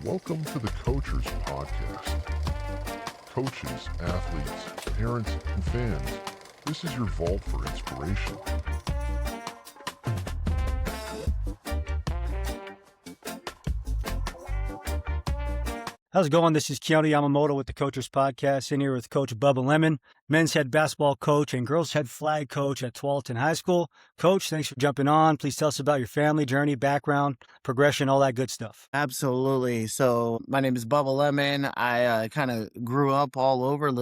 Welcome to the Coachers Podcast. Coaches, athletes, parents, and fans, this is your vault for inspiration. How's it going? This is Keone Yamamoto with the Coachers Podcast, in here with Coach Bubba Lemon, men's head basketball coach and girls head flag coach at Tualatin High School. Coach, thanks for jumping on. Please tell us about your family, journey, background, progression, all that good stuff. Absolutely. So my name is Bubba Lemon. I kind of grew up all over,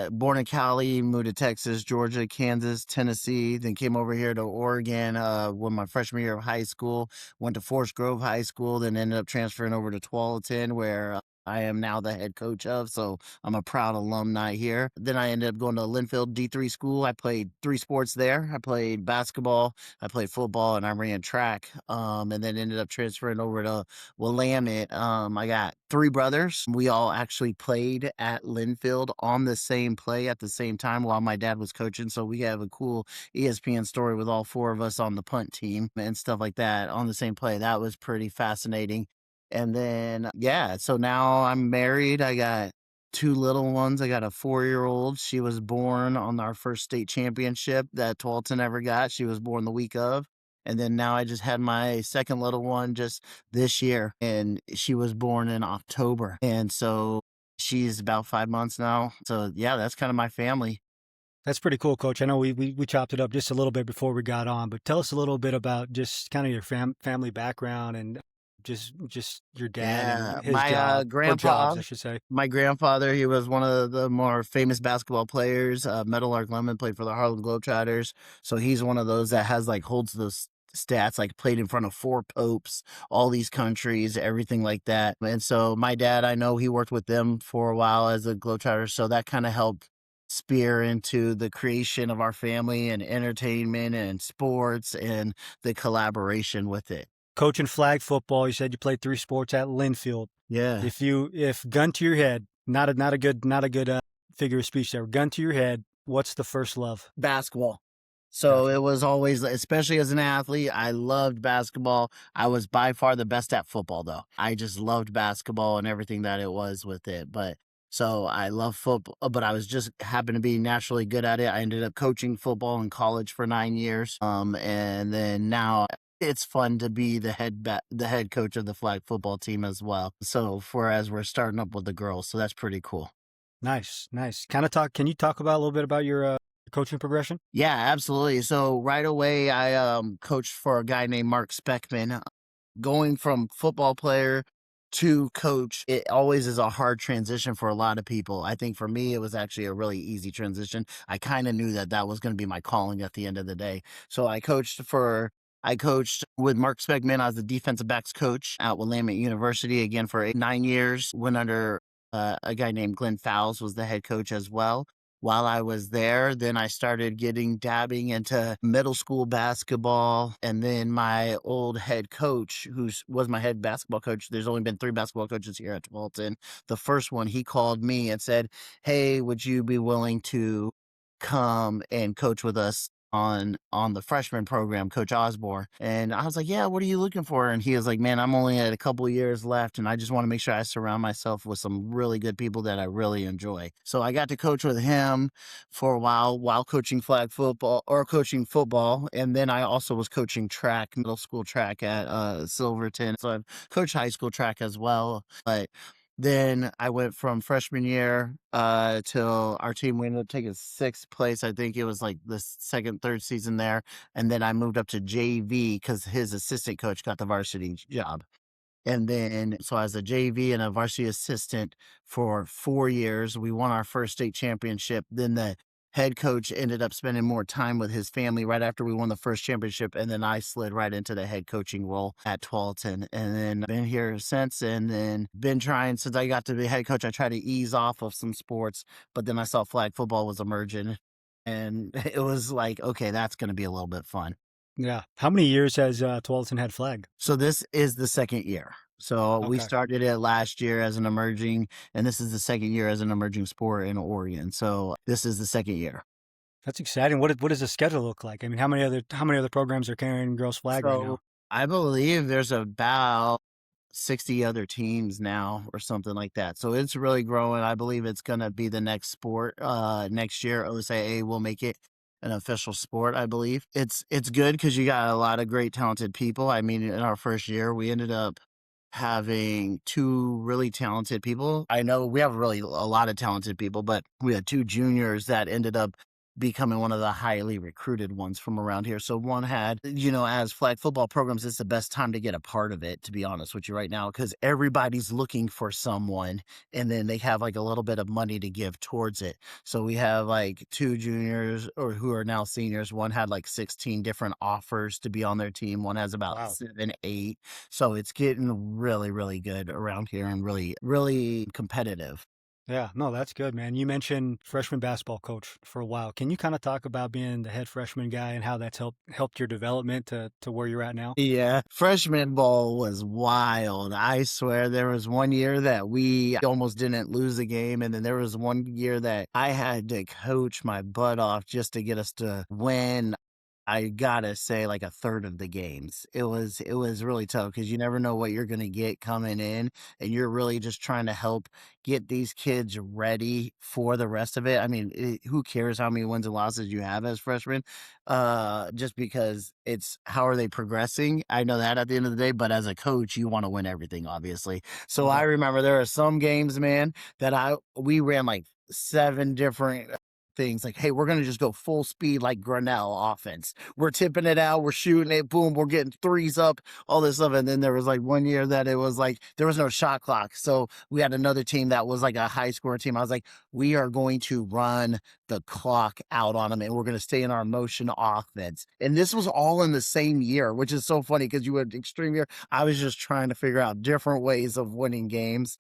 born in Cali, moved to Texas, Georgia, Kansas, Tennessee, then came over here to Oregon when my freshman year of high school, went to Forest Grove High School, then ended up transferring over to Tualatin, where I am now the head coach of, so I'm a proud alumni here. Then I ended up going to Linfield D3 school. I played 3 sports there. I played basketball, I played football, and I ran track, and then ended up transferring over to Willamette. I got 3 brothers. We all actually played at Linfield on the same play at the same time while my dad was coaching, so we have a cool ESPN story with all 4 of us on the punt team and stuff like that on the same play. That was pretty fascinating. And then, so now I'm married. I got 2 little ones. I got a 4-year-old. She was born on our first state championship that Tualatin ever got. She was born the week of. And then now I just had my second little one just this year, and she was born in October. And so she's about 5 months now. So, yeah, that's kind of my family. That's pretty cool, Coach. I know we chopped it up just a little bit before we got on, but tell us a little bit about just kind of your family background and just your dad and his job, grandpa, jobs, I should say. My grandfather, he was one of the more famous basketball players. Meadowlark Lemon played for the Harlem Globetrotters. So he's one of those that holds those stats, like played in front of 4 popes, all these countries, everything like that. And so my dad, I know he worked with them for a while as a Globetrotter. So that kind of helped spear into the creation of our family and entertainment and sports and the collaboration with it. Coaching flag football, you said you played 3 sports at Linfield. Yeah. If gun to your head, not a good figure of speech there. Gun to your head, what's the first love? Basketball. So It was always, especially as an athlete, I loved basketball. I was by far the best at football, though. I just loved basketball and everything that it was with it. So I love football, but I was just happened to be naturally good at it. I ended up coaching football in college for 9 years. And then now it's fun to be the head coach of the flag football team as well. So as we're starting up with the girls, so that's pretty cool. Nice. Can you talk about a little bit about your coaching progression? Yeah, absolutely. So right away, I coached for a guy named Mark Speckman. Going from football player to coach, it always is a hard transition for a lot of people. I think for me, it was actually a really easy transition. I kind of knew that was going to be my calling at the end of the day. So I coached with Mark Speckman. I was the defensive backs coach at Willamette University again for 9 years. Went under a guy named Glenn Fowles was the head coach as well. While I was there, then I started dabbing into middle school basketball. And then my old head coach, who was my head basketball coach, there's only been 3 basketball coaches here at Tualatin. The first one, he called me and said, "Hey, would you be willing to come and coach with us on the freshman program, Coach Osborne?" And I was like, "Yeah, what are you looking for?" And he was like, "Man, I'm only at a couple of years left, and I just want to make sure I surround myself with some really good people that I really enjoy." So I got to coach with him for a while coaching flag football or coaching football. And then I also was coaching track, middle school track at Silverton. So I've coached high school track as well. But then I went from freshman year till our team ended up taking 6th place. I think it was like the second, third season there. And then I moved up to JV because his assistant coach got the varsity job. And then, so as a JV and a varsity assistant for 4 years, we won our first state championship. Then the head coach ended up spending more time with his family right after we won the first championship. And then I slid right into the head coaching role at Tualatin. And then been here since, and then been trying, since I got to be head coach, I tried to ease off of some sports, but then I saw flag football was emerging. And it was like, okay, that's going to be a little bit fun. Yeah. How many years has Tualatin had flag? So this is the 2nd year. So we started it last year as an emerging, and this is the 2nd year as an emerging sport in Oregon. So this is the 2nd year. That's exciting. What does the schedule look like? I mean, how many other programs are carrying girls flag right now? I believe there's about 60 other teams now or something like that. So it's really growing. I believe it's going to be the next sport. Next year, OSAA will make it an official sport, I believe. It's good because you got a lot of great talented people. I mean, in our first year, we ended up having two really talented people. I know we have really a lot of talented people, but we had two juniors that ended up becoming one of the highly recruited ones from around here. So one had, as flag football programs, it's the best time to get a part of it, to be honest with you right now, because everybody's looking for someone and then they have like a little bit of money to give towards it. So we have like two juniors or who are now seniors. One had like 16 different offers to be on their team. One has about Wow. 7, 8. So it's getting really, really good around here and really, really competitive. Yeah, no, that's good, man. You mentioned freshman basketball coach for a while. Can you kind of talk about being the head freshman guy and how that's helped your development to where you're at now? Yeah, freshman ball was wild. I swear there was one year that we almost didn't lose a game. And then there was one year that I had to coach my butt off just to get us to win. I gotta say, like a third of the games. It was really tough because you never know what you're gonna get coming in, and you're really just trying to help get these kids ready for the rest of it. I mean, who cares how many wins and losses you have as freshmen? Just because it's how are they progressing? I know that at the end of the day, but as a coach, you want to win everything, obviously. So I Yeah. remember there are some games, man, that we ran like 7 different things like, hey, we're going to just go full speed like Grinnell offense. We're tipping it out. We're shooting it. Boom. We're getting threes up, all this stuff. And then there was like one year that it was like there was no shot clock. So we had another team that was like a high score team. I was like, we are going to run the clock out on them and we're going to stay in our motion offense. And this was all in the same year, which is so funny because you had extreme year. I was just trying to figure out different ways of winning games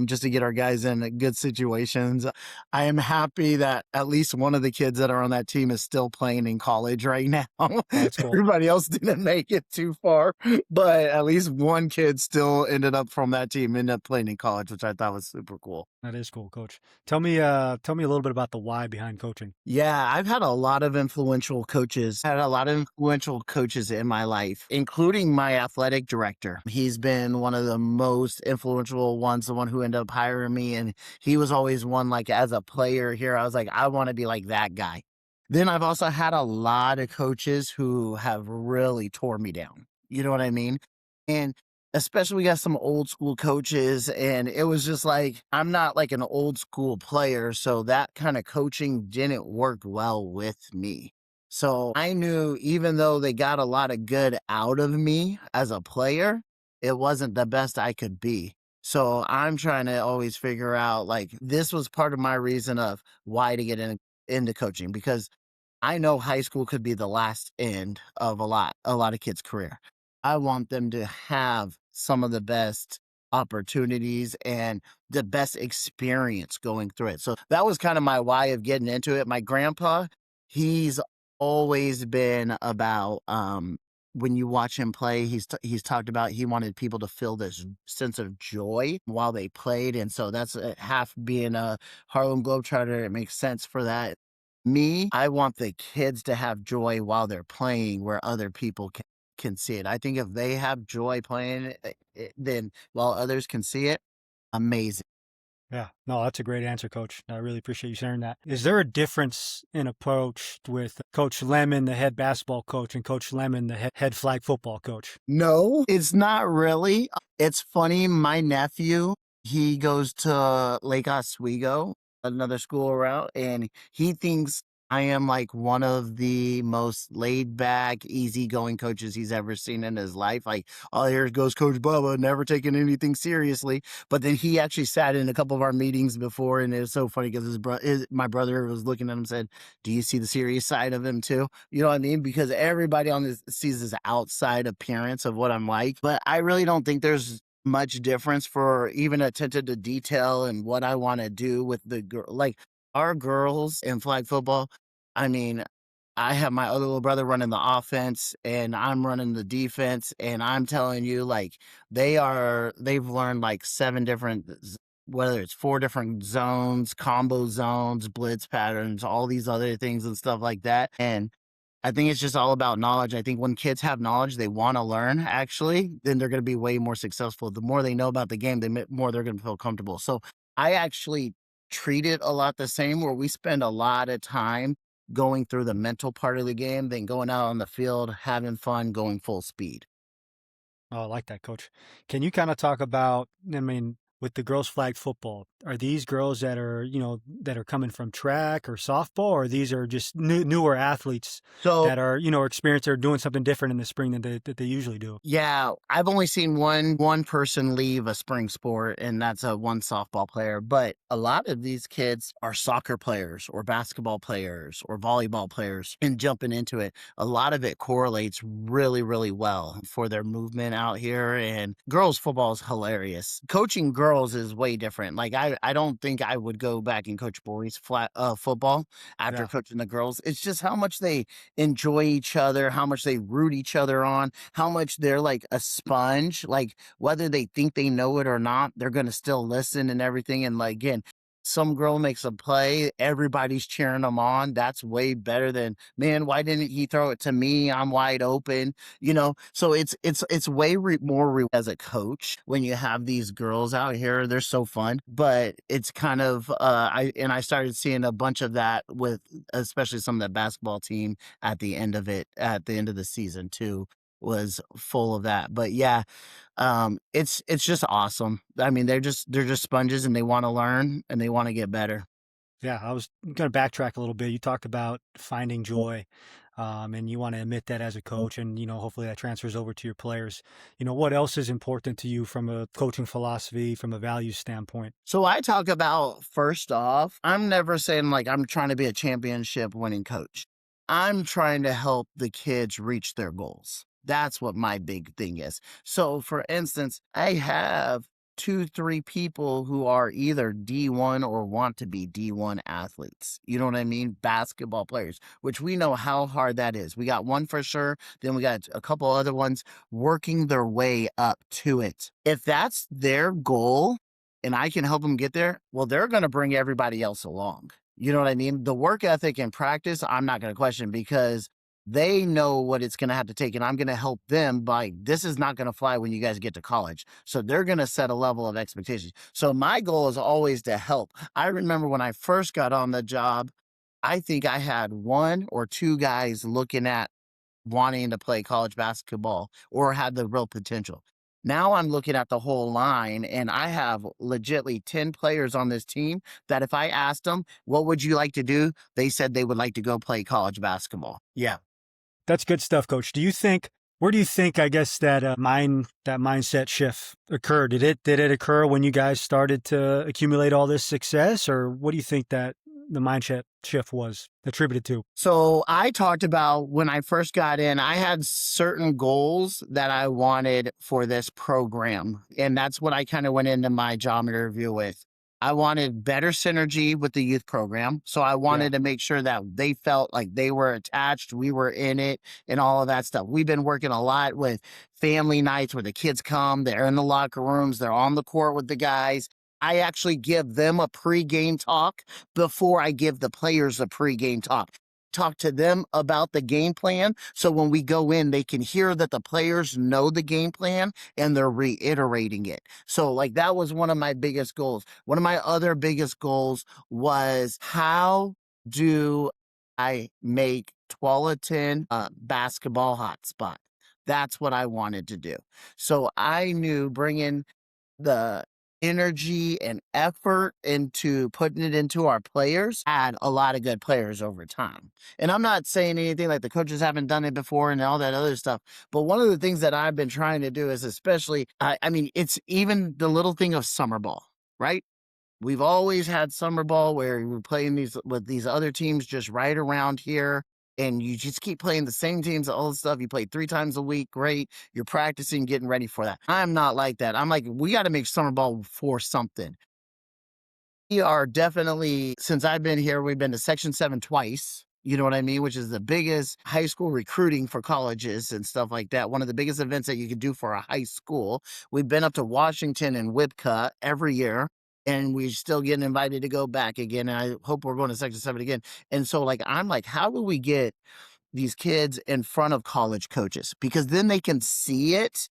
just to get our guys in good situations. I am happy that at least one of the kids that are on that team is still playing in college right now. Oh, that's cool. Everybody else didn't make it too far, but at least one kid still ended up from that team, ended up playing in college, which I thought was super cool. That is cool, coach. Tell me a little bit about the why behind coaching. Yeah, I've had a lot of influential coaches. Had a lot of influential coaches in my life, including my athletic director. He's been one of the most influential ones, the one who ended up hiring me. And he was always one like as a player here. I was like, I want to be like that guy. Then I've also had a lot of coaches who have really tore me down. You know what I mean? And especially we got some old school coaches and it was just like I'm not like an old school player, so that kind of coaching didn't work well with me. So I knew even though they got a lot of good out of me as a player, it wasn't the best I could be. So I'm trying to always figure out like this was part of my reason of why to get into coaching because I know high school could be the last end of a lot of kids' career. I want them to have some of the best opportunities and the best experience going through it. So that was kind of my why of getting into it. My grandpa, he's always been about when you watch him play, he's talked about he wanted people to feel this sense of joy while they played, and so that's half being a Harlem Globetrotter. It makes sense for that. Me, I want the kids to have joy while they're playing where other people can see it. I think if they have joy playing it, then while others can see it, amazing. Yeah, no, that's a great answer, coach. I really appreciate you sharing that. Is there a difference in approach with Coach Lemon, the head basketball coach, and Coach Lemon, the head flag football coach? No, it's not really. It's funny. My nephew, he goes to Lake Oswego, another school around, and he thinks I am like one of the most laid back, easygoing coaches he's ever seen in his life. Like, oh, here goes Coach Bubba, never taking anything seriously. But then he actually sat in a couple of our meetings before, and it was so funny because my brother was looking at him and said, "Do you see the serious side of him too?" You know what I mean? Because everybody on this sees this outside appearance of what I'm like, but I really don't think there's much difference for even attention to detail and what I want to do with the girl. Like our girls in flag football, I mean, I have my other little brother running the offense and I'm running the defense. And I'm telling you, like, they've learned like 7 different, whether it's 4 different zones, combo zones, blitz patterns, all these other things and stuff like that. And I think it's just all about knowledge. I think when kids have knowledge, they want to learn actually, then they're going to be way more successful. The more they know about the game, more they're going to feel comfortable. So I actually treat it a lot the same where we spend a lot of time going through the mental part of the game, then going out on the field, having fun, going full speed. Oh, I like that, coach. Can you kind of talk about, I mean, with the girls flag football, are these girls that are, that are coming from track or softball, or these are just newer athletes So that are, experienced or doing something different in the spring than they usually do? yeah, I've only seen one person leave a spring sport, and that's a one softball player. But a lot of these kids are soccer players or basketball players or volleyball players and jumping into it. A lot of it correlates really, really well for their movement out here. And girls football is hilarious. Coaching girls is way different. Like I don't think I would go back and coach boys football after Yeah. coaching the girls. It's just how much they enjoy each other, how much they root each other on, how much they're like a sponge, like whether they think they know it or not, they're going to still listen and everything. And like, again, some girl makes a play, everybody's cheering them on. That's way better than, man, why didn't he throw it to me? I'm wide open, So it's way as a coach when you have these girls out here. They're so fun, but it's kind of I started seeing a bunch of that with especially some of that basketball team at the end of the season too was full of that. But yeah, it's just awesome. I mean, they're just sponges and they want to learn and they want to get better. Yeah, I was going to backtrack a little bit. You talked about finding joy, and you want to admit that as a coach, and hopefully that transfers over to your players. What else is important to you from a coaching philosophy, from a values standpoint? So I talk about first off, I'm never saying like I'm trying to be a championship winning coach. I'm trying to help the kids reach their goals. That's what my big thing is. So for instance, I have 2, 3 people who are either D1 or want to be D1 athletes. You know what I mean? Basketball players, which we know how hard that is. We got one for sure. Then we got a couple other ones working their way up to it. If that's their goal, and I can help them get there, well, they're going to bring everybody else along. You know what I mean? The work ethic and practice, I'm not going to question because they know what it's going to have to take. And I'm going to help them by this is not going to fly when you guys get to college. So they're going to set a level of expectations. So my goal is always to help. I remember when I first got on the job, I think I had 1 or 2 guys looking at wanting to play college basketball or had the real potential. Now I'm looking at the whole line and I have legitly 10 players on this team that if I asked them, what would you like to do? They said they would like to go play college basketball. Yeah. That's good stuff, coach. Where do you think, I guess, that mindset shift occurred? Did it occur when you guys started to accumulate all this success, or what do you think that the mindset shift was attributed to? So I talked about when I first got in, I had certain goals that I wanted for this program. And that's what I kind of went into my job interview with. I wanted better synergy with the youth program. So I wanted to make sure that they felt like they were attached, we were in it, and all of that stuff. We've been working a lot with family nights where the kids come, they're in the locker rooms, they're on the court with the guys. I actually give them a pregame talk before I give the players a pregame talk. Talk to them about the game plan. So when we go in, they can hear that the players know the game plan and they're reiterating it. So like that was one of my biggest goals. One of my other biggest goals was how do I make Tualatin a basketball hotspot? That's what I wanted to do. So I knew bringing the energy and effort into putting it into our players, had a lot of good players over time. And I'm not saying anything like the coaches haven't done it before and all that other stuff. But one of the things that I've been trying to do is especially, I mean, it's even the little thing of summer ball, right? We've always had summer ball where we're playing these with these other teams just right around here. And you just keep playing the same teams, all the stuff. You play 3 times a week. Great. You're practicing, getting ready for that. I'm not like that. I'm like, we got to make summer ball for something. We are definitely, since I've been here, we've been to Section 7 twice. You know what I mean? Which is the biggest high school recruiting for colleges and stuff like that. One of the biggest events that you could do for a high school. We've been up to Washington and Wipka every year. And we're still getting invited to go back again. And I hope we're going to Section 7 again. And so, like, I'm like, how do we get these kids in front of college coaches, because then they can see it.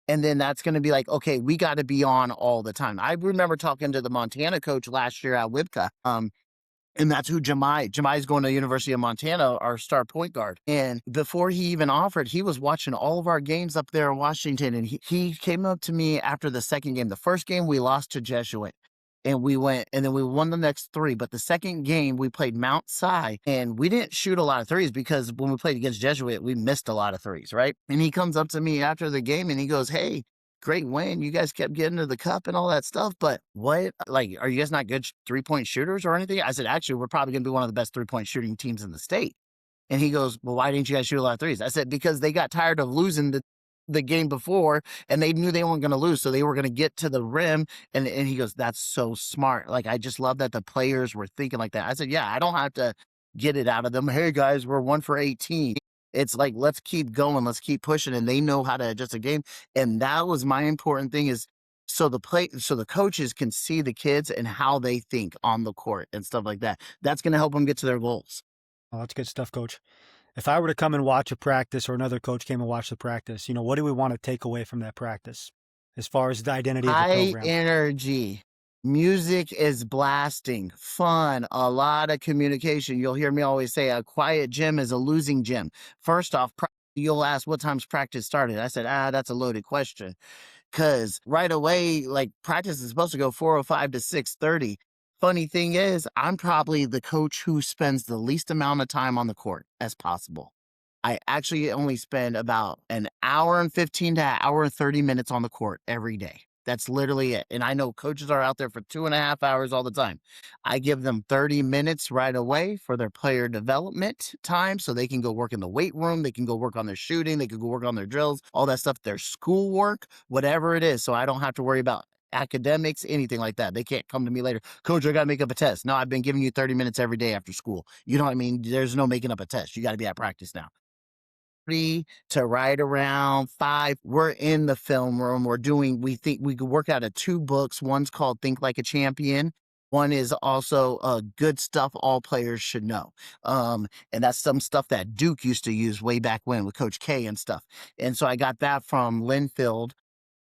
And then that's going to be like, okay, we got to be on all the time. I remember talking to the Montana coach last year at WIPCA. And that's who Jamai's going to the University of Montana, our star point guard. And before he even offered, he was watching all of our games up there in Washington. And he came up to me after the second game. The first game we lost to Jesuit. And we went, and then we won the next three. But the second game, we played Mount Si, and we didn't shoot a lot of threes because when we played against Jesuit, we missed a lot of threes, right? And he comes up to me after the game and he goes, hey, great win. You guys kept getting to the cup and all that stuff. But what, like, are you guys not good 3-point shooters or anything? I said, actually, we're probably going to be one of the best 3-point shooting teams in the state. And he goes, well, why didn't you guys shoot a lot of threes? I said, because they got tired of losing the game before and they knew they weren't going to lose. So they were going to get to the rim. And he goes, that's so smart. Like, I just love that the players were thinking like that. I said, yeah, I don't have to get it out of them. Hey guys, we're 1 for 18. It's like, let's keep going. Let's keep pushing. And they know how to adjust a game. And that was my important thing, is so the coaches can see the kids and how they think on the court and stuff like that. That's going to help them get to their goals. Oh, that's good stuff, Coach. If I were to come and watch a practice, or another coach came and watched the practice, what do we want to take away from that practice as far as the identity of the High program? energy. Music is blasting, fun, a lot of communication. You'll hear me always say a quiet gym is a losing gym. First off, you'll ask what time's practice started. I said, that's a loaded question. Because right away, like, practice is supposed to go 4:05 to 6:30. Funny thing is, I'm probably the coach who spends the least amount of time on the court as possible. I actually only spend about an hour and 15 to an hour and 30 minutes on the court every day. That's literally it. And I know coaches are out there for 2.5 hours all the time. I give them 30 minutes right away for their player development time, so they can go work in the weight room. They can go work on their shooting. They can go work on their drills, all that stuff, their schoolwork, whatever it is. So I don't have to worry about academics, anything like that. They can't come to me later, coach, I got to make up a test. No, I've been giving you 30 minutes every day after school. You know what I mean? There's no making up a test. You got to be at practice now. 3 to right around 5, we're in the film room. We think we could work out of 2 books. One's called Think Like a Champion. One is also Good Stuff All Players Should Know. And that's some stuff that Duke used to use way back when with Coach K and stuff. And so I got that from Linfield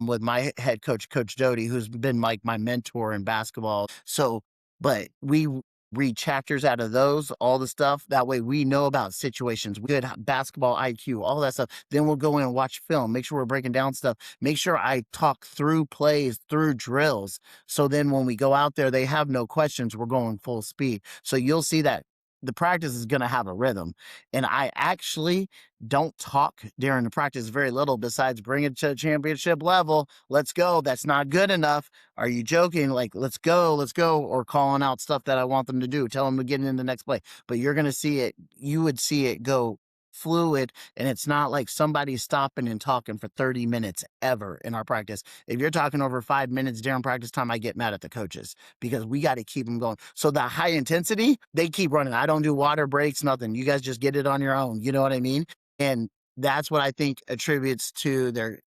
with my head coach, Coach Doty, who's been like my mentor in basketball. So, but we read chapters out of those, all the stuff. That way we know about situations, good basketball IQ, all that stuff. Then we'll go in and watch film, make sure we're breaking down stuff, make sure I talk through plays, through drills. So then when we go out there, they have no questions. We're going full speed. So you'll see that the practice is going to have a rhythm. And I actually don't talk during the practice very little, besides bring it to championship level. Let's go. That's not good enough. Are you joking? Like, let's go, or calling out stuff that I want them to do. Tell them to get in the next play. But you're going to see it. You would see it go fluid, and it's not like somebody's stopping and talking for 30 minutes ever in our practice. If you're talking over 5 minutes during practice time, I get mad at the coaches, because we got to keep them going. So the high intensity, they keep running. I don't do water breaks, nothing. You guys just get it on your own. You know what I mean? And that's what I think attributes to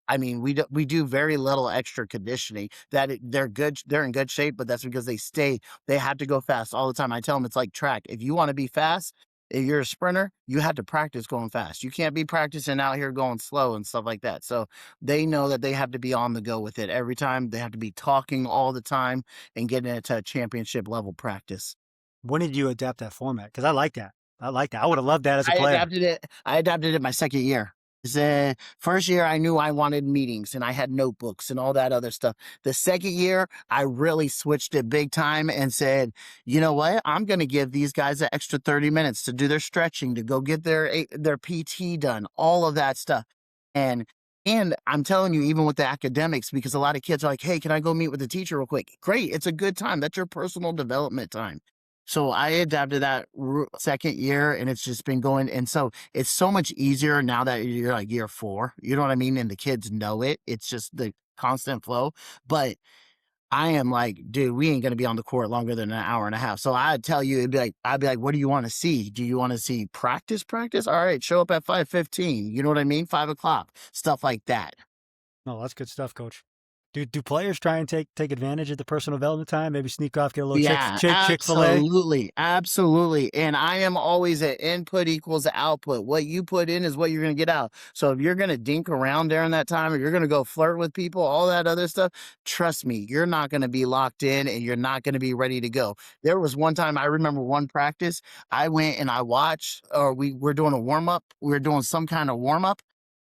we do very little extra conditioning. That they're in good shape, but that's because they have to go fast all the time. I tell them it's like track. If you want to be fast, if you're a sprinter, you have to practice going fast. You can't be practicing out here going slow and stuff like that. So they know that they have to be on the go with it every time. They have to be talking all the time and getting it to a championship level practice. When did you adapt that format? Because I like that. I would have loved that as a player. I adapted it my second year. The first year, I knew I wanted meetings and I had notebooks and all that other stuff. The second year, I really switched it big time and said, you know what? I'm going to give these guys an extra 30 minutes to do their stretching, to go get their PT done, all of that stuff. And I'm telling you, even with the academics, because a lot of kids are like, hey, can I go meet with the teacher real quick? Great. It's a good time. That's your personal development time. So I adapted that second year, and it's just been going. And so it's so much easier now that you're like year 4, you know what I mean? And the kids know it. It's just the constant flow. But I am like, dude, we ain't going to be on the court longer than an hour and a half. So I'd tell you, I'd be like, what do you want to see? Do you want to see practice? All right, show up at 5:15. You know what I mean? 5 o'clock, stuff like that. No, that's good stuff, Coach. Do players try and take advantage of the personal development time? Maybe sneak off, get a little Yeah, Chick-fil-A? absolutely. Absolutely. And I am always at input equals output. What you put in is what you're going to get out. So if you're going to dink around during that time or you're going to go flirt with people, all that other stuff, trust me, you're not going to be locked in and you're not going to be ready to go. There was one time I remember one practice, I went and I watched, or we were doing a warm up. We were doing some kind of warm up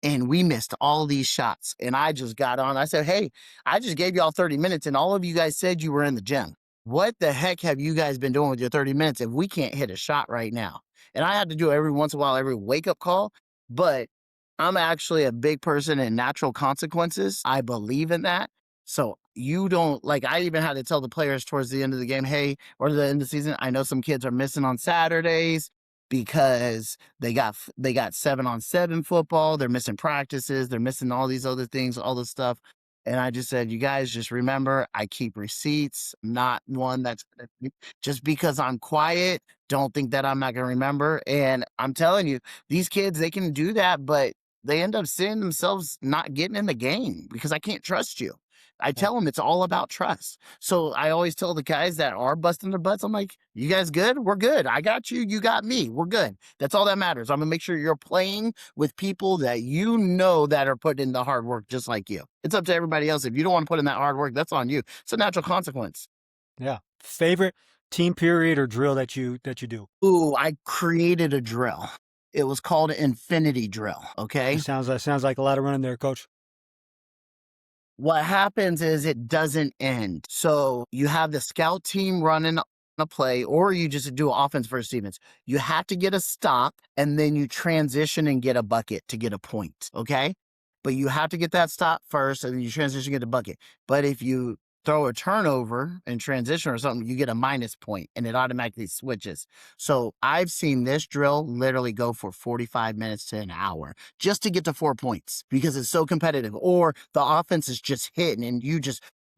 and we missed all these shots. And I just got on. I said, hey, I just gave y'all 30 minutes and all of you guys said you were in the gym. What the heck have you guys been doing with your 30 minutes if we can't hit a shot right now? And I had to do it every once in a while, every wake up call. But I'm actually a big person in natural consequences. I believe in that. So you don't like, I even had to tell the players towards the end of the game, hey, or the end of the season, I know some kids are missing on Saturdays because they got 7-on-7 football. They're missing practices. They're missing all these other things, all this stuff. And I just said, you guys just remember, I keep receipts, not one that's just because I'm quiet. Don't think that I'm not going to remember. And I'm telling you, these kids, they can do that, but they end up seeing themselves not getting in the game because I can't trust you. I tell them it's all about trust. So I always tell the guys that are busting their butts, I'm like, you guys good? We're good. I got you. You got me. We're good. That's all that matters. I'm going to make sure you're playing with people that you know that are putting in the hard work just like you. It's up to everybody else. If you don't want to put in that hard work, that's on you. It's a natural consequence. Yeah. Favorite team period or drill that you do? Ooh, I created a drill. It was called an infinity drill. Okay. It sounds like a lot of running there, coach. What happens is it doesn't end. So you have the scout team running a play, or you just do offense versus defense. You have to get a stop and then you transition and get a bucket to get a point. Okay. But you have to get that stop first and then you transition and get a bucket. But if you throw a turnover in transition or something, you get a minus point and it automatically switches. So I've seen this drill literally go for 45 minutes to an hour just to get to 4 points because it's so competitive. Or the offense is just hitting and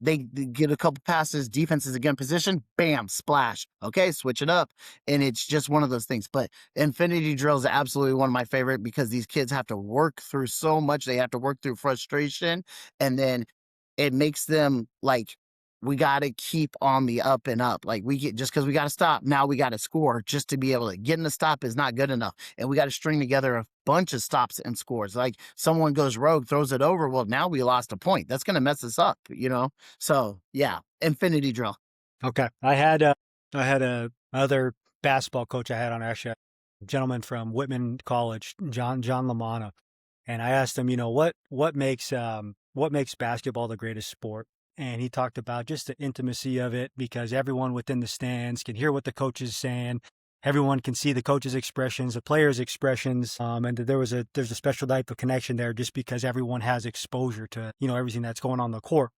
they get a couple passes, defense is again position, bam, splash. Okay, switch it up. And it's just one of those things. But infinity drill is absolutely one of my favorite because these kids have to work through so much. They have to work through frustration. And then it makes them like, we got to keep on the up and up. Like just because we got to stop, now we got to score just to be able to getting the stop is not good enough. And we got to string together a bunch of stops and scores. Like someone goes rogue, throws it over. Well, now we lost a point. That's going to mess us up, you know? So yeah, infinity drill. Okay. I had a other basketball coach I had on, actually, a gentleman from Whitman College, John Lamanna. And I asked him, what makes basketball the greatest sport? And he talked about just the intimacy of it because everyone within the stands can hear what the coach is saying. Everyone can see the coach's expressions, the players' expressions, and there's a special type of connection there just because everyone has exposure to everything that's going on the court.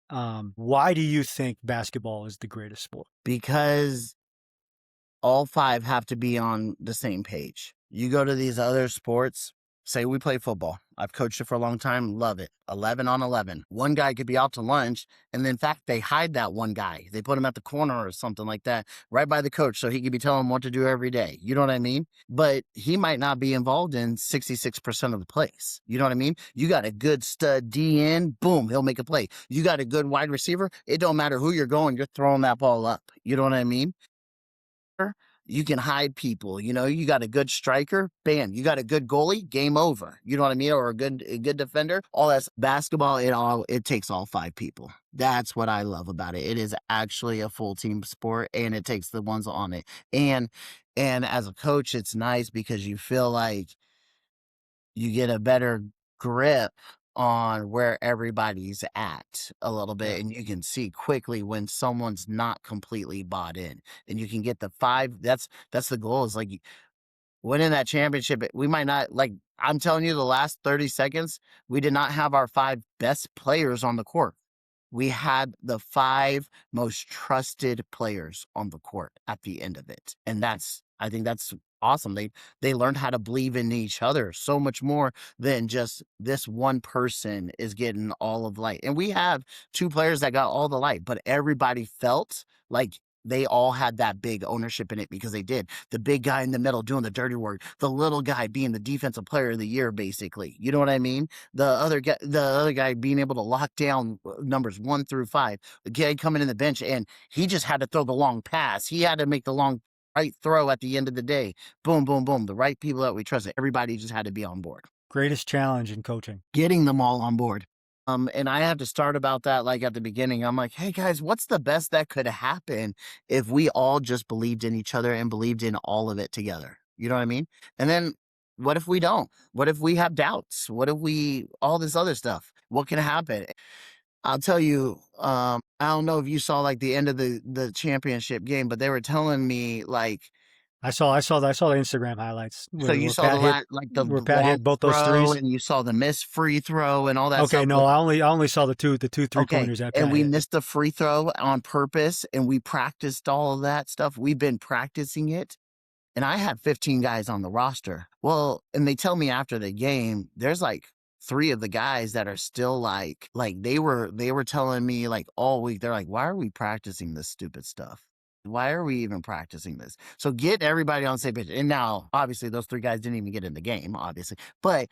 Why do you think basketball is the greatest sport? Because all five have to be on the same page. You go to these other sports, say we play football. I've coached it for a long time. Love it. 11 on 11. One guy could be out to lunch. And then, in fact, they hide that one guy. They put him at the corner or something like that, right by the coach. So he could be telling him what to do every day. You know what I mean? But he might not be involved in 66% of the plays. You know what I mean? You got a good stud DN, boom, he'll make a play. You got a good wide receiver. It don't matter who you're going. You're throwing that ball up. You know what I mean? You can hide people, you got a good striker, bam, you got a good goalie, game over. You know what I mean? Or a good defender. All that's basketball. It takes all five people. That's what I love about it. It is actually a full team sport and it takes the ones on it. And as a coach, it's nice because you feel like you get a better grip on where everybody's at a little bit, and you can see quickly when someone's not completely bought in, and you can get the five. That's the goal, is like winning that championship. We might not, like, I'm telling you, the last 30 seconds, we did not have our five best players on the court. We had the five most trusted players on the court at the end of it. And I think that's awesome. They learned how to believe in each other so much more than just this one person is getting all of light. And we have two players that got all the light, but everybody felt like they all had that big ownership in it because they did. The big guy in the middle doing the dirty work, the little guy being the defensive player of the year, basically. You know what I mean? The other guy being able to lock down numbers 1 through 5. The guy coming in the bench, and he just had to throw the long pass. He had to make the long right throw at the end of the day. Boom, boom, boom. The right people that we trusted. Everybody just had to be on board. Greatest challenge in coaching. Getting them all on board. And I have to start about that like at the beginning. I'm like, hey guys, what's the best that could happen if we all just believed in each other and believed in all of it together? You know what I mean? And then what if we don't? What if we have doubts? What if we, all this other stuff? What can happen? I'll tell you, I don't know if you saw like the end of the championship game, but they were telling me like, I saw the Instagram highlights. so you saw the where Pat long hit both those throw, threes, and you saw the missed free throw and all that stuff. Okay, no, I only saw the two three-pointers that Pat and we hit. missed the free throw on purpose, and we practiced all of that stuff. We've been practicing it, and I had 15 guys on the roster. Well, and they tell me after the game, there's like 3 of the guys that are still like they were telling me like all week, they're like, why are we practicing this stupid stuff? Why are we even practicing this? So get everybody on the same page. And now, obviously, those 3 guys didn't even get in the game, obviously. But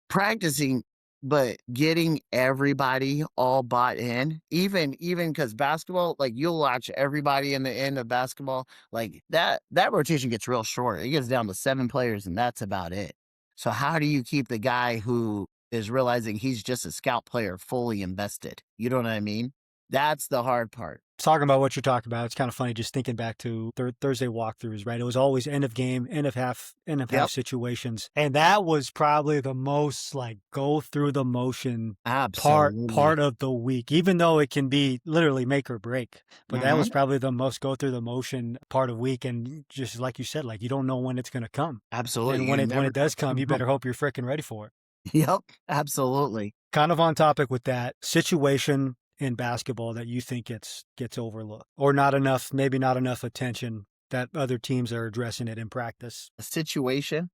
practicing, but getting everybody all bought in, even because basketball, like you'll watch everybody in the end of basketball, like that rotation gets real short. It gets down to 7 players, and that's about it. So how do you keep the guy who is realizing he's just a scout player fully invested? You know what I mean? That's the hard part. Talking about what you're talking about, it's kind of funny just thinking back to Thursday walkthroughs, right? It was always end of game, end of half situations. And that was probably the most like go through the motion part of the week, even though it can be literally make or break. But that was probably the most go through the motion part of week. And just like you said, like you don't know when it's going to come. Absolutely. And when it does come, you better hope you're freaking ready for it. Yep, absolutely. Kind of on topic with that situation in basketball that you think gets overlooked or maybe not enough attention that other teams are addressing it in practice? A situation,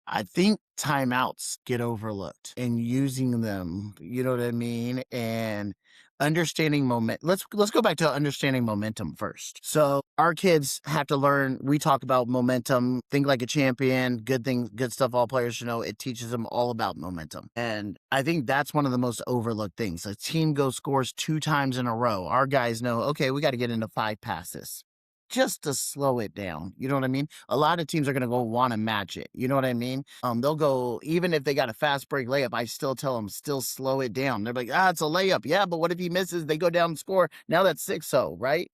I think timeouts get overlooked and using them, you know what I mean? And understanding let's go back to understanding momentum first. So our kids have to learn, we talk about momentum, think like a champion, good stuff all players should know. It teaches them all about momentum. And I think that's one of the most overlooked things. A team scores 2 times in a row. Our guys know, okay, we got to get into 5 passes just to slow it down. You know what I mean? A lot of teams are going to go want to match it. You know what I mean? They'll go, even if they got a fast break layup, I still tell them, still slow it down. They're like, it's a layup. Yeah, but what if he misses? They go down and score. Now that's 6-0, right?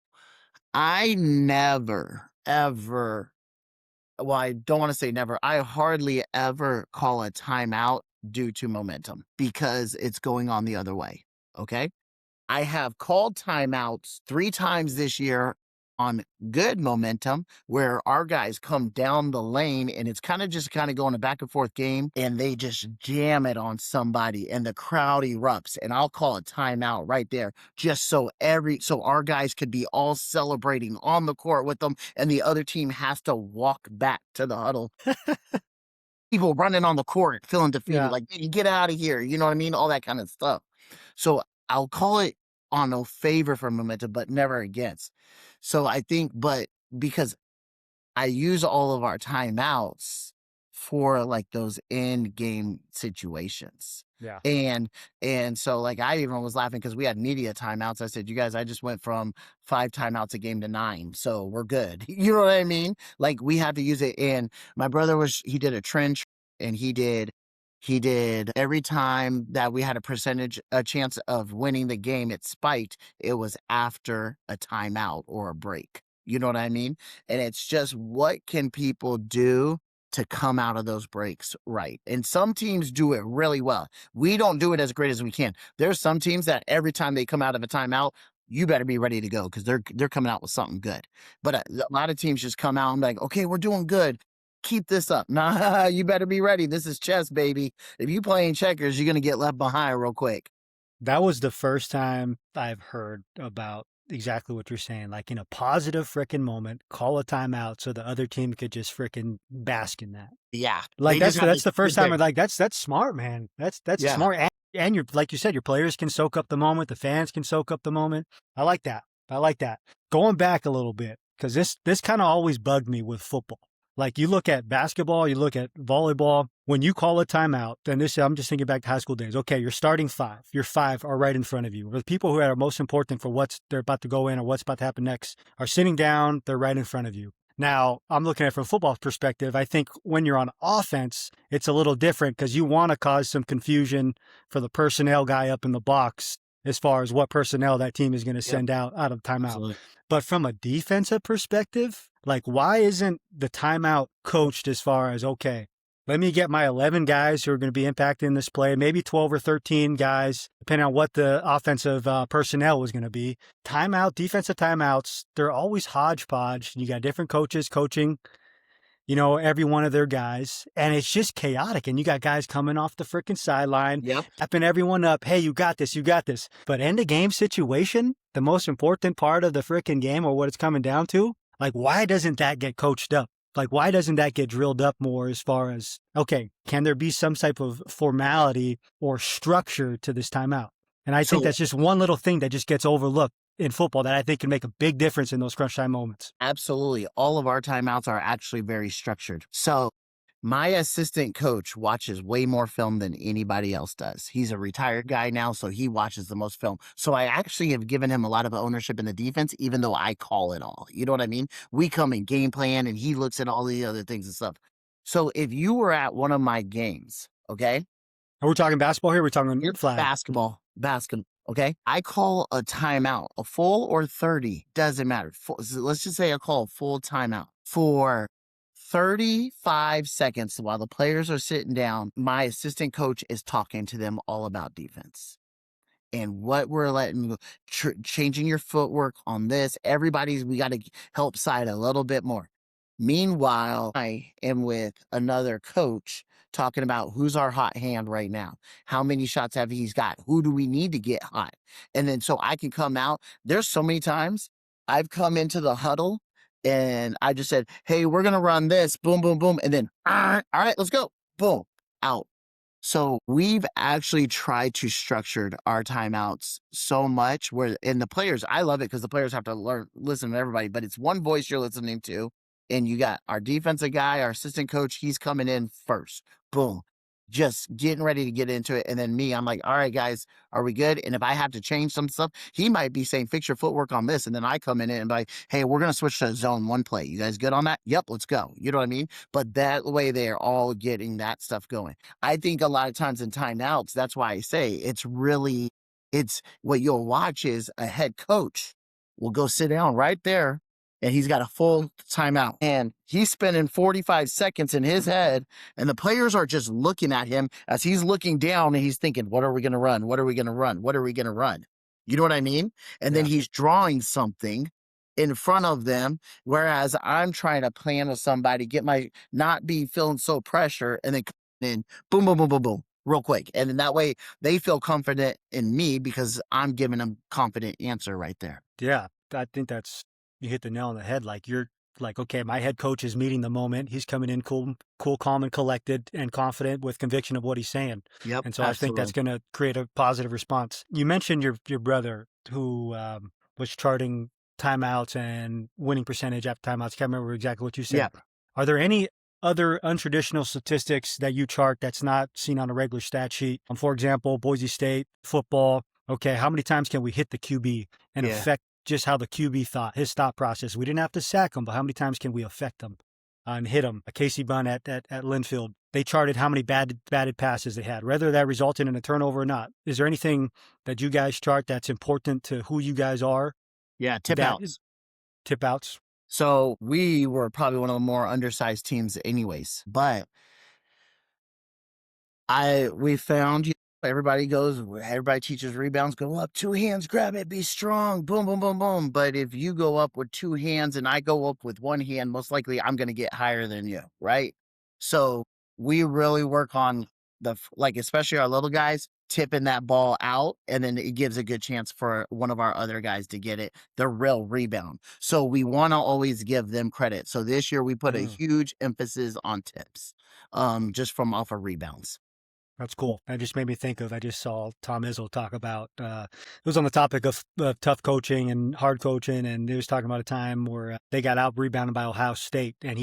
I never, ever, well, I don't want to say never. I hardly ever call a timeout due to momentum because it's going on the other way. Okay? I have called timeouts 3 times this year on good momentum where our guys come down the lane and it's kind of going a back and forth game and they just jam it on somebody and the crowd erupts, and I'll call a timeout right there just so our guys could be all celebrating on the court with them and the other team has to walk back to the huddle. People running on the court feeling defeated, like, hey, get out of here, you know what I mean? All that kind of stuff. So I'll call it on a favor for momentum, but never against. So I think, but because I use all of our timeouts for like those end game situations. Yeah. And so like I even was laughing because we had media timeouts. I said, you guys, I just went from 5 timeouts a game to 9. So we're good. You know what I mean? Like we had to use it. And my brother he did a trench and he did every time that we had a chance of winning the game, it spiked. It was after a timeout or a break. You know what I mean? And it's just, what can people do to come out of those breaks right? And some teams do it really well. We don't do it as great as we can. There's some teams that every time they come out of a timeout, you better be ready to go because they're coming out with something good. But a lot of teams just come out and be like, okay, we're doing good. Keep this up. Nah, you better be ready. This is chess, baby. If you playing checkers, you're going to get left behind real quick. That was the first time I've heard about exactly what you're saying. Like in a positive freaking moment, call a timeout so the other team could just freaking bask in that. Yeah. Like that's the first time. Like that's smart, man. That's smart. And you're, like you said, your players can soak up the moment. The fans can soak up the moment. I like that. I like that. Going back a little bit, because this kind of always bugged me with football. Like you look at basketball, you look at volleyball. When you call a timeout, then I'm just thinking back to high school days. Okay, you're starting five. Your five are right in front of you. The people who are most important for what's they're about to go in or what's about to happen next are sitting down. They're right in front of you. Now, I'm looking at it from a football perspective. I think when you're on offense, it's a little different because you want to cause some confusion for the personnel guy up in the box as far as what personnel that team is going to send out of timeout. Absolutely. But from a defensive perspective, like why isn't the timeout coached as far as, okay, let me get my 11 guys who are going to be impacting this play, maybe 12 or 13 guys, depending on what the offensive personnel was going to be. Defensive timeouts, they're always hodgepodge. You got different coaches coaching, every one of their guys, and it's just chaotic. And you got guys coming off the freaking sideline, tapping everyone up. Hey, you got this, you got this. But end of game situation, the most important part of the freaking game or what it's coming down to, like, why doesn't that get coached up? Like, why doesn't that get drilled up more as far as, okay, can there be some type of formality or structure to this timeout? And I think that's just one little thing that just gets overlooked in football that I think can make a big difference in those crunch time moments. Absolutely. All of our timeouts are actually very structured. So my assistant coach watches way more film than anybody else does. He's a retired guy now, so he watches the most film. So I actually have given him a lot of ownership in the defense, even though I call it all. You know what I mean? We come in game plan and he looks at all the other things and stuff. So if you were at one of my games, okay? Are we talking basketball here? We're talking flag. Basketball. Okay. I call a timeout, a full or 30, doesn't matter. Let's just say I call a full timeout for 35 seconds while the players are sitting down. My assistant coach is talking to them all about defense and what we're letting, changing your footwork on this. We got to help side a little bit more. Meanwhile, I am with another coach talking about who's our hot hand right now. How many shots have he's got? Who do we need to get hot? And then so I can come out. There's so many times I've come into the huddle and I just said, hey, we're going to run this. Boom, boom, boom. And then, all right, let's go. Boom, out. So we've actually tried to structure our timeouts so much and the players, I love it because the players have to listen to everybody, but it's one voice you're listening to. And you got our defensive guy, our assistant coach, he's coming in first. Boom. Just getting ready to get into it. And then me, I'm like, all right, guys, are we good? And if I have to change some stuff, he might be saying, fix your footwork on this. And then I come in and be like, hey, we're going to switch to zone one play. You guys good on that? Yep, let's go. You know what I mean? But that way they're all getting that stuff going. I think a lot of times in timeouts, that's why I say it's what you'll watch is a head coach will go sit down right there. And he's got a full timeout. And he's spending 45 seconds in his head. And the players are just looking at him as he's looking down and he's thinking, what are we going to run? What are we going to run? What are we going to run? You know what I mean? And then he's drawing something in front of them. Whereas I'm trying to plan with somebody, not be feeling so pressure and then boom, boom, boom, boom, boom, real quick. And then that way they feel confident in me because I'm giving them confident answer right there. Yeah, I think you hit the nail on the head. Like you're like, okay, my head coach is meeting the moment. He's coming in cool, calm and collected and confident with conviction of what he's saying. Yep. And so I think that's going to create a positive response. You mentioned your brother who was charting timeouts and winning percentage after timeouts. Can't remember exactly what you said. Yeah. Are there any other untraditional statistics that you chart that's not seen on a regular stat sheet? For example, Boise State football. Okay, how many times can we hit the QB and affect just how the QB thought, his thought process? We didn't have to sack him, but how many times can we affect him and hit him? A Casey Bunn at Linfield, they charted how many batted passes they had, whether that resulted in a turnover or not. Is there anything that you guys chart that's important to who you guys are? Yeah, tip outs. Tip outs. So we were probably one of the more undersized teams anyways, but we found everybody teaches rebounds, go up, two hands, grab it, be strong, boom, boom, boom, boom. But if you go up with two hands and I go up with one hand, most likely I'm going to get higher than you, right? So we really work on especially our little guys, tipping that ball out, and then it gives a good chance for one of our other guys to get it, the real rebound. So we want to always give them credit. So this year we put a huge emphasis on tips, just from off of rebounds. That's cool. That just made me think of, I just saw Tom Izzo talk about, it was on the topic of tough coaching and hard coaching. And he was talking about a time where they got out rebounded by Ohio State and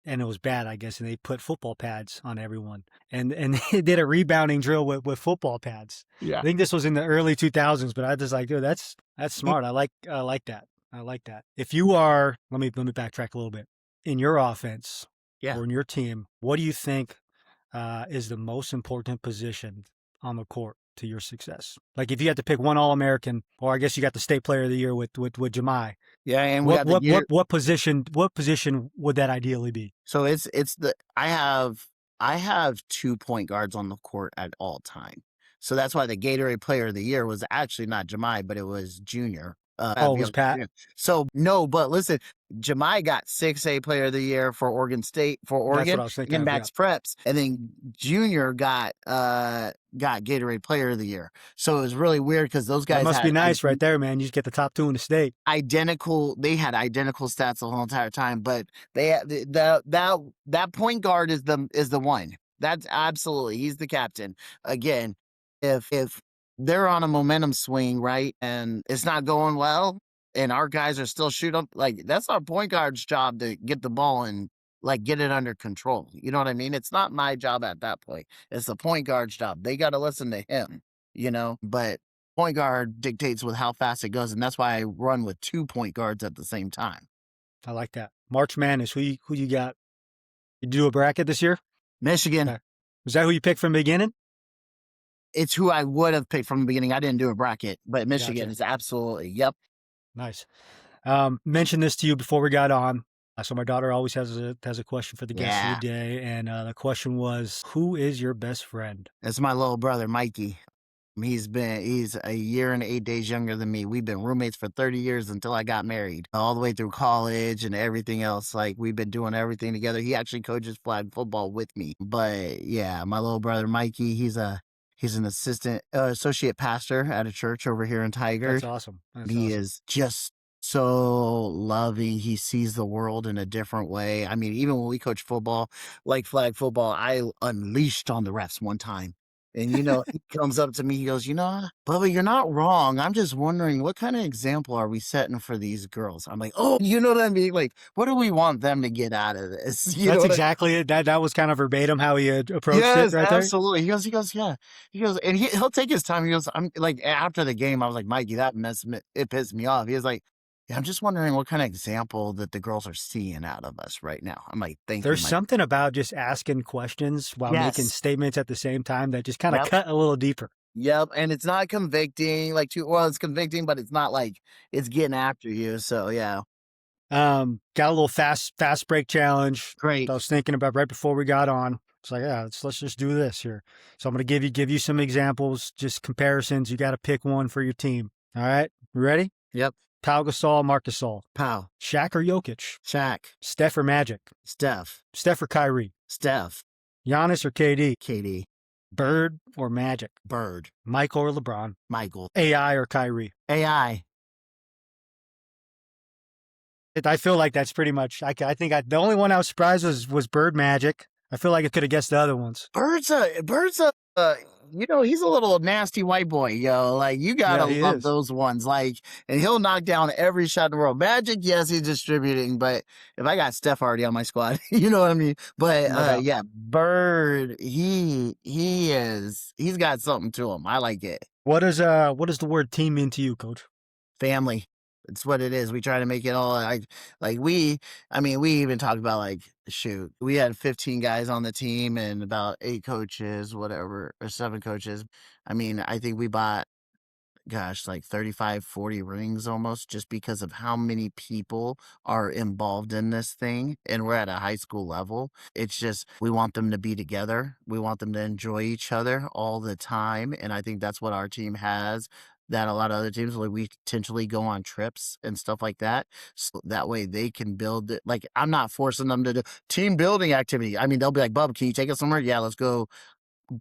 and it was bad, I guess. And they put football pads on everyone and they did a rebounding drill with football pads. Yeah. I think this was in the early 2000s, but I was just like, dude, that's smart. I like that. I like that. If you are, let me backtrack a little bit. In your offense or in your team, what do you think is the most important position on the court to your success? Like if you had to pick one All-American, or I guess you got the state player of the year with Jemai. Yeah, and what position would that ideally be? So I have 2 point guards on the court at all time. So that's why the Gatorade Player of the Year was actually not Jemai, but it was Junior. It was Pat? So no, but listen, Jemai got 6A Player of the Year for Oregon State, for Oregon. That's what I was thinking. And Max Preps, and then Junior got Gatorade Player of the Year. So it was really weird because those guys must be nice right there, man. You just get the top 2 in the state. They had identical stats the whole entire time, but that point guard is the one. That's absolutely, he's the captain. Again, if they're on a momentum swing, right, and it's not going well, and our guys are still shooting, like that's our point guard's job to get the ball and like get it under control. You know what I mean? It's not my job at that point. It's the point guard's job. They got to listen to him, but point guard dictates with how fast it goes. And that's why I run with 2 point guards at the same time. I like that. March Madness, who you got? You do a bracket this year? Michigan. Okay. Was that who you picked from the beginning? It's who I would have picked from the beginning. I didn't do a bracket, but Michigan is absolutely, yep. Nice. Mentioned this to you before we got on. So my daughter always has a question for the guest of the day, and the question was, who is your best friend? It's my little brother, Mikey. He's a year and 8 days younger than me. We've been roommates for 30 years until I got married, all the way through college and everything else. Like we've been doing everything together. He actually coaches flag football with me. But yeah, my little brother, Mikey, he's an associate pastor at a church over here in Tiger. That's awesome. He is just so loving. He sees the world in a different way. I mean, even when we coach football, like flag football, I unleashed on the refs one time. And, he comes up to me, he goes, Bubba, you're not wrong. I'm just wondering, what kind of example are we setting for these girls? I'm like, oh, you know what I mean? Like, what do we want them to get out of this? That's exactly it. That was kind of verbatim how he approached it right there. Absolutely. He goes, yeah. He goes, and he'll take his time. He goes, I'm like, after the game, I was like, Mikey, it pissed me off. He was like, yeah, I'm just wondering what kind of example that the girls are seeing out of us right now. I'm like, thank you. There's something about just asking questions while making statements at the same time that just kind of cut a little deeper. Yep. And it's not convicting, it's convicting, but it's not like it's getting after you. So yeah. Got a little fast break challenge. Great. I was thinking about right before we got on. It's like, yeah, let's just do this here. So I'm going to give you some examples, just comparisons. You got to pick one for your team. All right. You ready? Yep. Pau Gasol, Marc Gasol. Pau. Shaq or Jokic? Shaq. Steph or Magic? Steph. Steph or Kyrie? Steph. Giannis or KD? KD. Bird or Magic? Bird. Michael or LeBron? Michael. AI or Kyrie? AI. I feel like that's pretty much, the only one I was surprised was Bird Magic. I feel like I could have guessed the other ones. Bird's he's a little nasty white boy, yo. Like, you gotta love those ones. Like, and he'll knock down every shot in the world. Magic, yes, he's distributing, but if I got Steph already on my squad, you know what I mean? But yeah, Bird, he's got something to him. I like it. What does the word team mean to you, Coach? Family. It's what it is. We try to make it all we even talked about we had 15 guys on the team and about 8 coaches, whatever, or 7 coaches. I mean, I think we bought, 35, 40 rings almost, just because of how many people are involved in this thing. And we're at a high school level. It's just, we want them to be together. We want them to enjoy each other all the time. And I think that's what our team has, that a lot of other teams, we potentially go on trips and stuff like that. So that way they can build it. Like, I'm not forcing them to do team building activity. I mean, they'll be like, Bub, can you take us somewhere? Yeah, let's go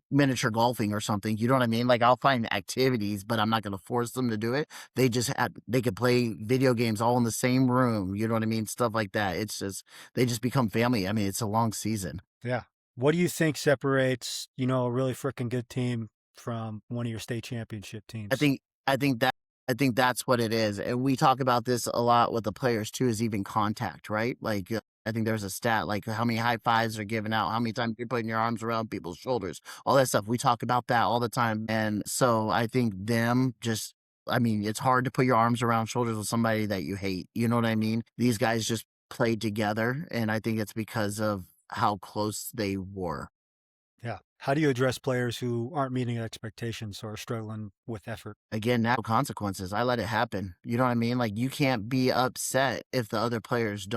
miniature golfing or something. You know what I mean? Like, I'll find activities, but I'm not going to force them to do it. They could play video games all in the same room. You know what I mean? Stuff like that. It's just, they just become family. I mean, it's a long season. Yeah. What do you think separates, a really freaking good team from one of your state championship I teams? think I think that I think that's what it is, and we talk about this a lot with the players too, is even contact, right? Like, I think there's a stat, like, how many high fives are given out, how many times you're putting your arms around people's shoulders, all that stuff. We talk about that all the time, and so I think them just I mean, it's hard to put your arms around shoulders with somebody that you hate, you know what I mean? These guys just played together, and I think it's because of how close they were. Yeah. How do you address players who aren't meeting expectations or are struggling with effort? Again, natural consequences. I let it happen. You know what I mean? Like, you can't be upset if the other players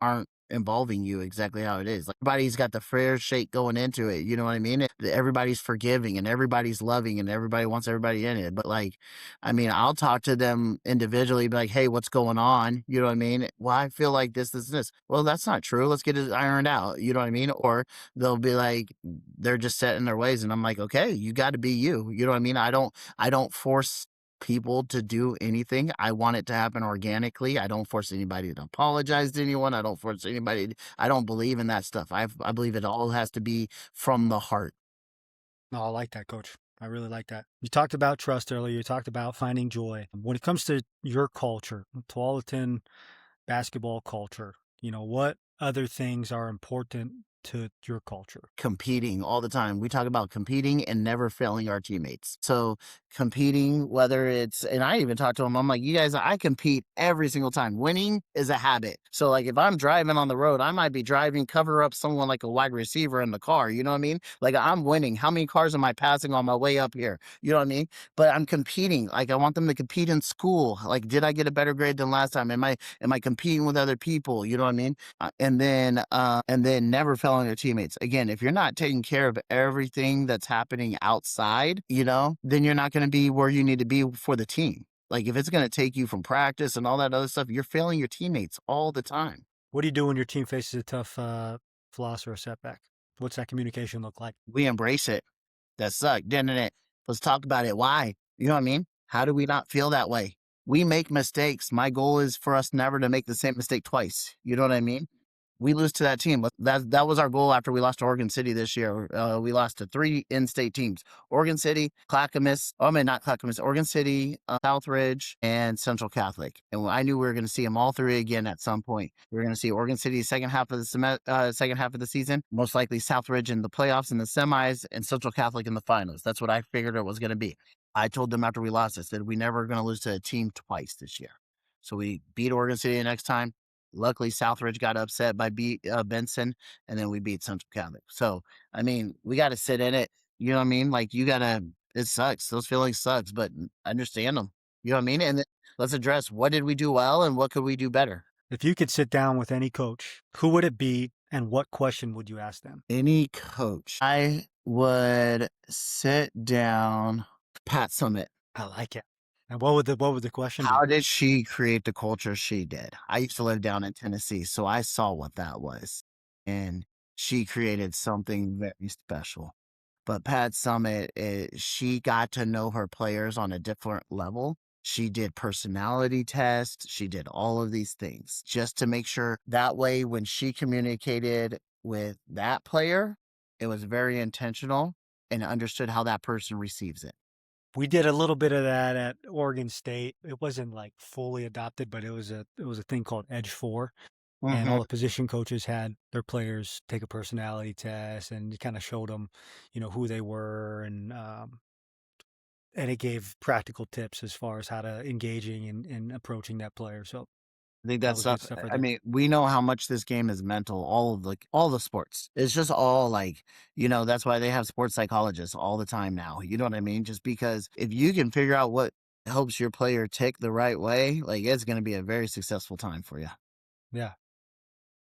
aren't involving you exactly how it is. Like, everybody's got the fair shake going into it. You know what I mean? Everybody's forgiving and everybody's loving and everybody wants everybody in it. But like, I mean, I'll talk to them individually, be like, hey, what's going on? You know what I mean? Well, I feel like this, and this. Well, that's not true. Let's get it ironed out. You know what I mean? Or they'll be like, they're just set in their ways. And I'm like, okay, you got to be you. You know what I mean? I don't force people to do anything. I want it to happen organically. I don't force anybody to apologize to anyone. I don't force anybody. I don't believe in that stuff. I believe it all has to be from the heart. No, I like that, coach. I really like that. You talked about trust earlier. You talked about finding joy. When it comes to your culture, Tualatin basketball culture, what other things are important to your culture? Competing all the time. We talk about competing and never failing our teammates. So competing, whether it's, and I even talk to them, I'm like, you guys, I compete every single time. Winning is a habit. So like, if I'm driving on the road, I might be driving, cover up someone like a wide receiver in the car. You know what I mean? Like, I'm winning. How many cars am I passing on my way up here? You know what I mean? But I'm competing. Like, I want them to compete in school. Like, did I get a better grade than last time? Am I competing with other people? You know what I mean? And then never failing your teammates. Again, if you're not taking care of everything that's happening outside, then you're not going to be where you need to be for the team. Like, if it's going to take you from practice and all that other stuff, you're failing your teammates all the time. What do you do when your team faces a tough loss or a setback? What's that communication look like? We embrace it. That sucked, didn't it? Let's talk about it. Why? You know what I mean? How do we not feel that way? We make mistakes. My goal is for us never to make the same mistake twice. You know what I mean? We lose to that team. But that was our goal after we lost to Oregon City this year. We lost to 3 in-state teams: Oregon City, Clackamas. Oh, I mean, not Clackamas. Oregon City, Southridge, and Central Catholic. And I knew we were going to see them all 3 again at some point. We were going to see Oregon City second half of the season. Most likely Southridge in the playoffs in the semis, and Central Catholic in the finals. That's what I figured it was going to be. I told them after we lost, I said, we never going to lose to a team twice this year. So we beat Oregon City the next time. Luckily, Southridge got upset by Benson, and then we beat Central Catholic. So, I mean, we got to sit in it. You know what I mean? Like, it sucks. Those feelings sucks, but understand them. You know what I mean? And then let's address, what did we do well and what could we do better? If you could sit down with any coach, who would it be and what question would you ask them? Any coach. I would sit down, Pat Summit. I like it. And what would the question be? How did she create the culture she did? I used to live down in Tennessee, so I saw what that was. And she created something very special. But Pat Summit, she got to know her players on a different level. She did personality tests. She did all of these things just to make sure that way when she communicated with that player, it was very intentional and understood how that person receives it. We did a little bit of that at Oregon State. It wasn't like fully adopted, but it was a thing called Edge 4. And all Hmm. the position coaches had their players take a personality test, and you kind of showed them, who they were, and it gave practical tips as far as how to engaging and approaching that player. So I think that that was good stuff. stuff right I there. mean, we know how much this game is mental. All the sports. It's just all like, that's why they have sports psychologists all the time now. You know what I mean? Just because if you can figure out what helps your player tick the right way, like, it's going to be a very successful time for you. Yeah.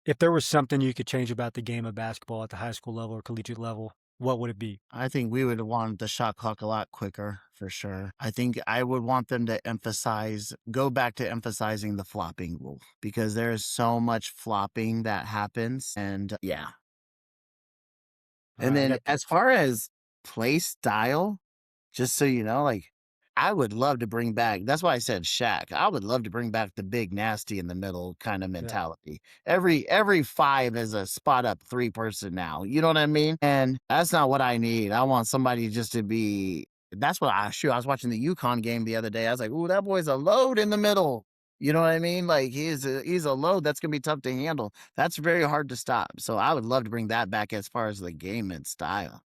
If there was something you could change about the game of basketball at the high school level or collegiate level, what would it be? I think we would want the shot clock a lot quicker for sure. I think I would want them to go back to emphasizing the flopping rule because there is so much flopping that happens. And yeah. All And right, I then got as far as play style, just so you know, like, I would love to bring back. That's why I said Shaq. I would love to bring back the big nasty in the middle kind of mentality. Every 5 is a spot up 3 person now. You know what I mean? And that's not what I need. I want somebody just to be. That's what I shoot. I was watching the UConn game the other day. I was like, "Ooh, that boy's a load in the middle." You know what I mean? Like he's a load that's gonna be tough to handle. That's very hard to stop. So I would love to bring that back as far as the game and style.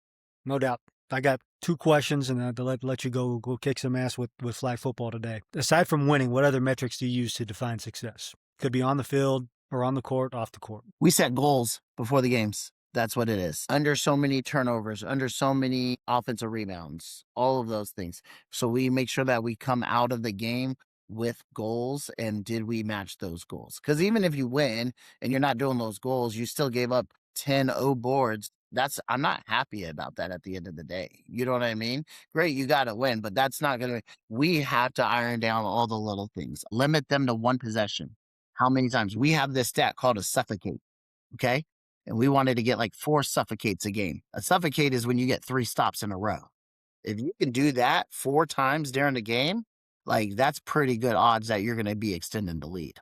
No doubt. I got 2 questions, and to let you go kick some ass with flag football today. Aside from winning, what other metrics do you use to define success? Could be on the field or on the court, off the court. We set goals before the games. That's what it is. Under so many turnovers, under so many offensive rebounds, all of those things. So we make sure that we come out of the game with goals, and did we match those goals? Because even if you win and you're not doing those goals, you still gave up 10-0 boards. I'm not happy about that at the end of the day. You know what I mean? Great, you got to win, but that's not going to, we have to iron down all the little things, limit them to 1 possession. How many times? We have this stat called a suffocate. Okay. And we wanted to get like 4 suffocates a game. A suffocate is when you get 3 stops in a row. If you can do that 4 times during the game, like that's pretty good odds that you're going to be extending the lead.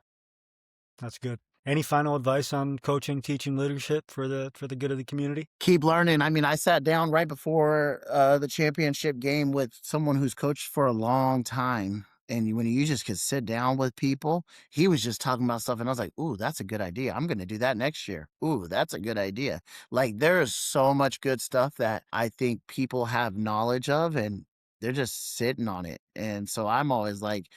That's good. Any final advice on coaching, teaching, leadership for the good of the community? Keep learning. I mean, I sat down right before the championship game with someone who's coached for a long time. And when you just could sit down with people, he was just talking about stuff. And I was like, ooh, that's a good idea. I'm going to do that next year. Ooh, that's a good idea. Like there is so much good stuff that I think people have knowledge of and they're just sitting on it. And so I'm always like,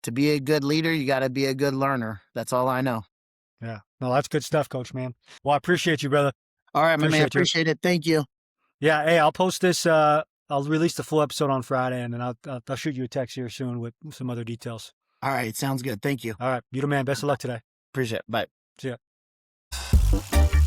to be a good leader, you got to be a good learner. That's all I know. Yeah. No, that's good stuff, Coach, man. Well, I appreciate you, brother. All right, my man. Appreciate you. Appreciate it. Thank you. Yeah. Hey, I'll post this. I'll release the full episode on Friday, and then I'll shoot you a text here soon with some other details. All right. Sounds good. Thank you. All right. You the man. Best of luck today. Appreciate it. Bye. See ya.